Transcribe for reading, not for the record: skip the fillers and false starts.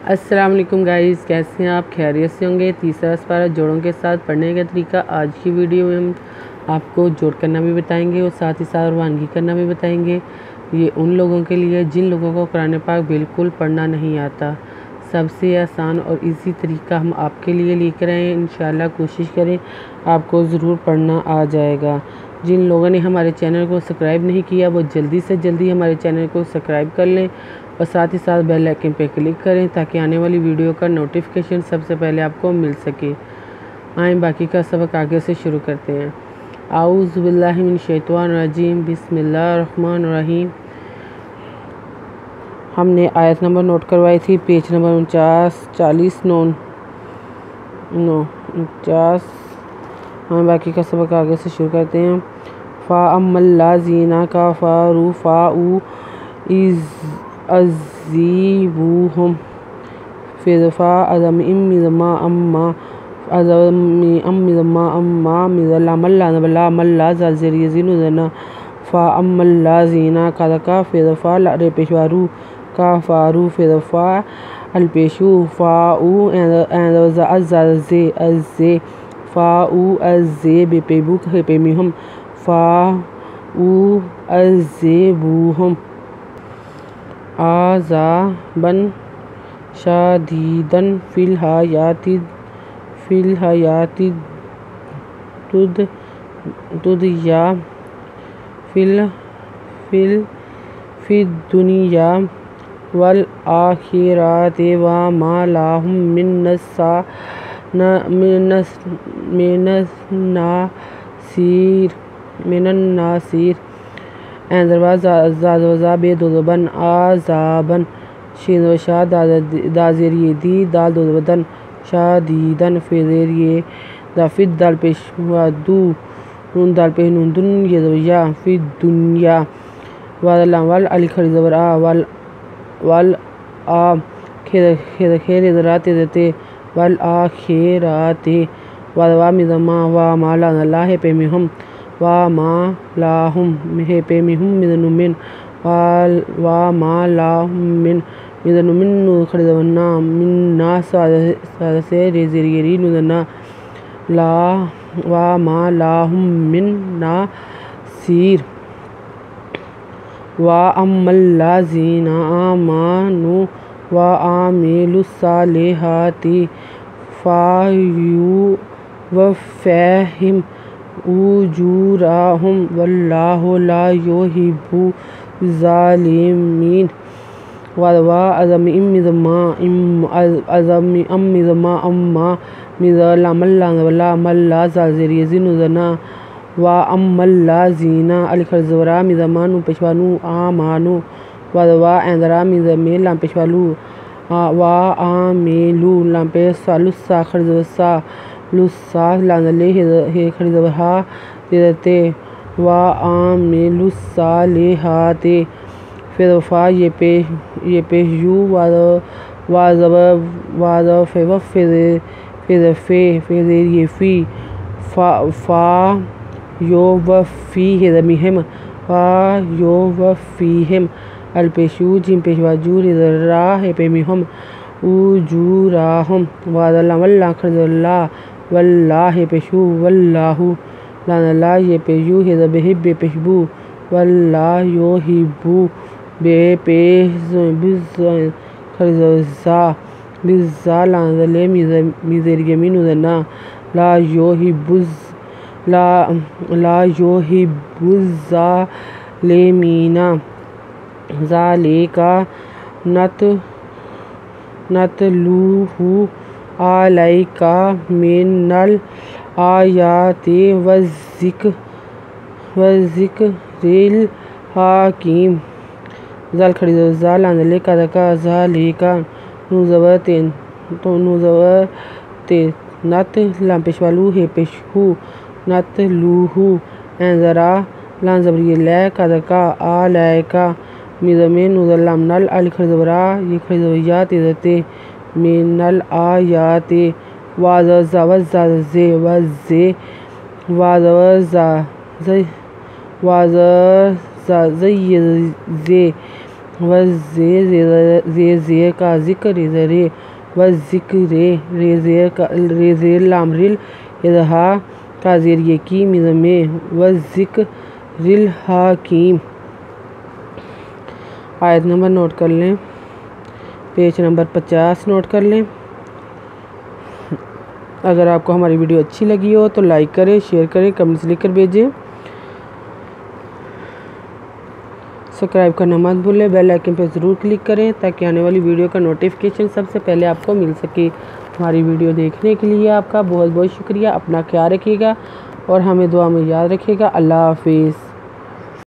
السلام علیکم گائز، کیسے ہیں آپ؟ خیریت سے ہوں گے۔ تیسرا اسپارہ جوڑوں کے ساتھ پڑھنے کا طریقہ آج کی ویڈیو میں ہم آپ کو جوڑ کرنا بھی بتائیں گے اور ساتھ ہی ساتھ روانگی کرنا بھی بتائیں گے۔ یہ ان لوگوں کے لیے جن لوگوں کو قرآن پاک بالکل پڑھنا نہیں آتا۔ سب سے آسان اور ایزی طریقہ ہم آپ کے لیے لے کر آئے ہیں۔ انشاءاللہ کوشش کریں آپ کو ضرور پڑھنا آ جائے گا۔ جن لوگوں نے ہمارے چینل کو سبسکرائب نہیں کیا وہ جلدی سے جلدی ہمارے چینل کو سبسکرائب کر لیں اور ساتھ ہی ساتھ بیل آئکن پہ کلک کریں تاکہ آنے والی ویڈیو کا نوٹیفیکیشن سب سے پہلے آپ کو مل سکے۔ آئیں باقی کا سبق آگے سے شروع کرتے ہیں۔ اعوذ باللہ من الشیطان الرجیم، بسم اللہ الرحمن الرحیم۔ ہم نے آیت نمبر نوٹ کروائی تھی، پیج نمبر 49. ہم باقی کا سبق آگے سے شروع کرتے ہیں۔ فَأَمَّا الَّذِينَ كَفَرُوا فَأُعَذِّبُهُمْ عَذَابًا فَأَمَّا الَّذِينَ كَفَرُوا فَأُعَذِّبُهُمْ عَذَابًا شَدِيدًا فِي الْحَيَاةِ الدُّنْيَا وَالْآخِرَةِ وَمَا لَهُم مِّن نَّاصِرٍ عَذَابًا شَدِيدًا فِي الدُّنْيَا وَالْآخِرَةِ وَمَا لَهُم مِّن نَّاصِرٍ۔ وَأَمَّا الَّذِينَ آمَنُوا وَعَمِلُوا الصَّالِحَاتِ فَيُوَفِّيهِمْ أُجُورَهُمْ وَاللَّهُ لَا يُحِبُّ الظَّالِمِينَ۔ وَأَمَّا الَّذِينَ آمَنُوا وَعَمِلُوا الصَّالِحَاتِ یہ پیش یو فَيُوَفِّيهِمْ الْپیشو جیم پیشوا جور راہ پیمہم أُجُورَهُمْ واللہ پیشو واللہ لا یہ پیشو بہب پیشبو واللہ یوہبو بے بالزا لے میزر یمین لا یوہب الظالمین۔ ذالک نتلوہ علیک من الآیات والذکر الحکیم۔ ذال کھڑی زا لے کا ذالک نت لام پیشوالو ہے پیشہو نتلوہ ذرا لام زبری لے کا علیکا میزمین لام نل علی کھڑی زبرا یہ کھڑی زبریات ذاتے من الآیات و زیر کا ذکر زرے و ذکر رے زیر لامرل اظہا کا زیر کی مزمے و ذکر الحکیم۔ آیت نمبر نوٹ کر لیں، پیج نمبر 50 نوٹ کر لیں۔ اگر آپ کو ہماری ویڈیو اچھی لگی ہو تو لائک کریں، شیئر کریں، کمنٹس لکھ کر بھیجیں۔ سبسکرائب کرنا مت بھولیں، بیل آئیکن پہ ضرور کلک کریں تاکہ آنے والی ویڈیو کا نوٹیفیکیشن سب سے پہلے آپ کو مل سکے۔ ہماری ویڈیو دیکھنے کے لیے آپ کا بہت بہت شکریہ۔ اپنا خیال رکھیے گا اور ہمیں دعا میں یاد رکھیے گا۔ اللہ حافظ۔